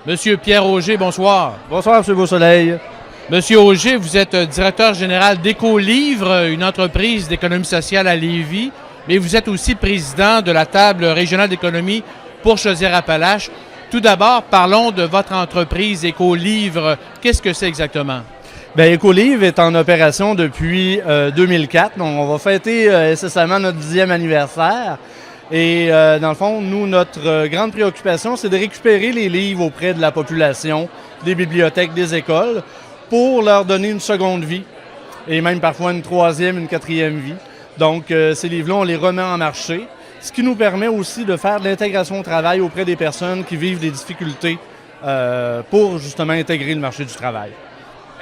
Monsieur Pierre Auger, bonsoir. Bonsoir, M. Beausoleil. Monsieur Auger, vous êtes directeur général d'Écolivre, une entreprise d'économie sociale à Lévis, mais vous êtes aussi président de la table régionale d'économie pour Chaudière-Appalaches. Tout d'abord, parlons de votre entreprise Écolivre. Qu'est-ce que c'est exactement? Bien, Écolivre est en opération depuis 2004. Donc, on va fêter incessamment notre 10e anniversaire. Et dans le fond, nous, notre grande préoccupation, c'est de récupérer les livres auprès de la population, des bibliothèques, des écoles, pour leur donner une seconde vie, et même parfois une troisième, une quatrième vie. Donc, ces livres-là, on les remet en marché, ce qui nous permet aussi de faire de l'intégration au travail auprès des personnes qui vivent des difficultés pour justement intégrer le marché du travail.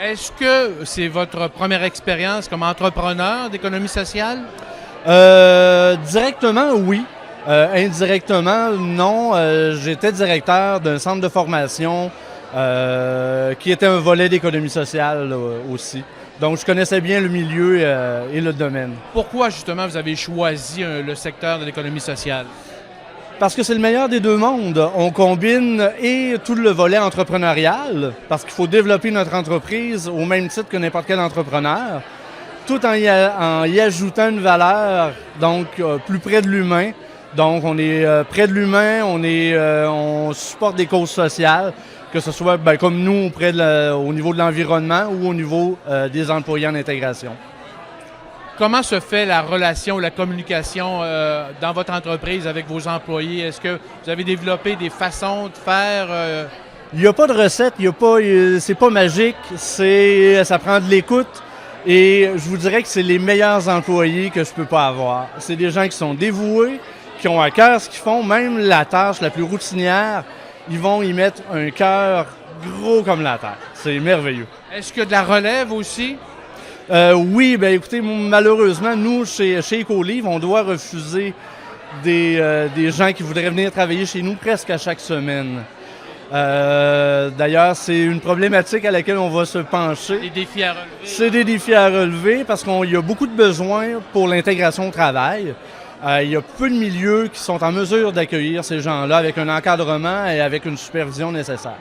Est-ce que c'est votre première expérience comme entrepreneur d'économie sociale? Directement, oui. Indirectement, non. J'étais directeur d'un centre de formation qui était un volet d'économie sociale aussi. Donc, je connaissais bien le milieu et le domaine. Pourquoi, justement, vous avez choisi le secteur de l'économie sociale? Parce que c'est le meilleur des deux mondes. On combine et tout le volet entrepreneurial, parce qu'il faut développer notre entreprise au même titre que n'importe quel entrepreneur, tout en y ajoutant une valeur, donc plus près de l'humain. Donc, on est près de l'humain, on supporte des causes sociales, que ce soit comme nous au niveau de l'environnement ou au niveau des employés en intégration. Comment se fait la relation, la communication dans votre entreprise avec vos employés? Est-ce que vous avez développé des façons de faire? Il n'y a pas de recette, c'est pas magique, ça prend de l'écoute. Et je vous dirais que c'est les meilleurs employés que je peux pas avoir. C'est des gens qui sont dévoués, qui ont à cœur ce qu'ils font, même la tâche la plus routinière, ils vont y mettre un cœur gros comme la terre. C'est merveilleux. Est-ce qu'il y a de la relève aussi? Oui, bien écoutez, malheureusement, nous, chez Écolivre, on doit refuser des gens qui voudraient venir travailler chez nous presque à chaque semaine. D'ailleurs, c'est une problématique à laquelle on va se pencher. Des défis à relever. C'est des défis à relever parce qu'il y a beaucoup de besoins pour l'intégration au travail. Il y a peu de milieux qui sont en mesure d'accueillir ces gens-là avec un encadrement et avec une supervision nécessaire.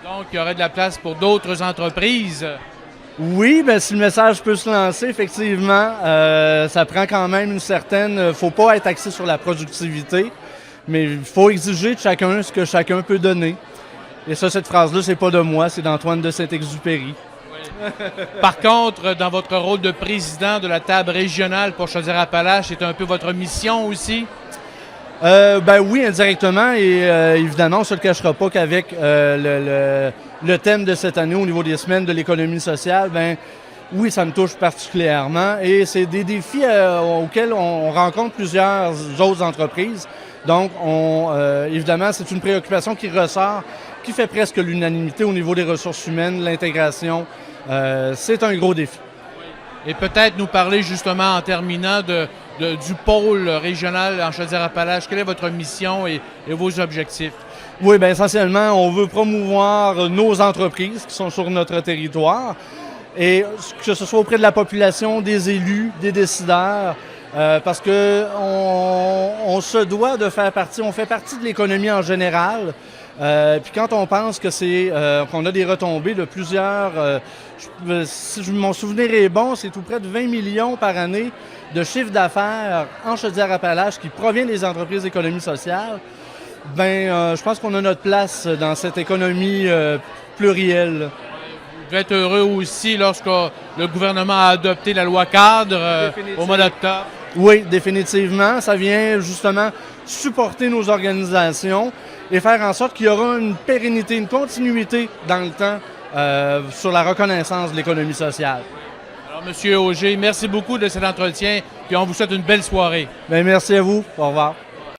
Donc, il y aurait de la place pour d'autres entreprises? Oui, bien, si le message peut se lancer, effectivement, ça prend quand même une certaine... faut pas être axé sur la productivité, mais il faut exiger de chacun ce que chacun peut donner. Et ça, cette phrase-là, c'est pas de moi, c'est d'Antoine de Saint-Exupéry. Oui. Par contre, dans votre rôle de président de la table régionale pour Chaudière-Appalaches, c'est un peu votre mission aussi? Ben oui, indirectement, et évidemment, on ne se le cachera pas qu'avec le thème de cette année au niveau des semaines de l'économie sociale, ben oui, ça me touche particulièrement et c'est des défis auxquels on rencontre plusieurs autres entreprises. Donc, évidemment, c'est une préoccupation qui ressort, qui fait presque l'unanimité au niveau des ressources humaines, l'intégration. C'est un gros défi. Et peut-être nous parler justement en terminant du pôle régional en Chaudière-Appalaches. Quelle est votre mission et vos objectifs? Oui, bien essentiellement, on veut promouvoir nos entreprises qui sont sur notre territoire et que ce soit auprès de la population, des élus, des décideurs, parce que on se doit de faire partie, on fait partie de l'économie en général. Puis quand on pense que qu'on a des retombées de plusieurs, si mon souvenir est bon, c'est tout près de 20 millions par année de chiffre d'affaires en Chaudière-Appalaches qui provient des entreprises d'économie sociale. Je pense qu'on a notre place dans cette économie plurielle. Vous devez être heureux aussi lorsque le gouvernement a adopté la loi cadre au mois d'octobre. Oui, définitivement. Ça vient justement supporter nos organisations et faire en sorte qu'il y aura une pérennité, une continuité dans le temps sur la reconnaissance de l'économie sociale. Alors, M. Auger, merci beaucoup de cet entretien, puis on vous souhaite une belle soirée. Bien, merci à vous. Au revoir.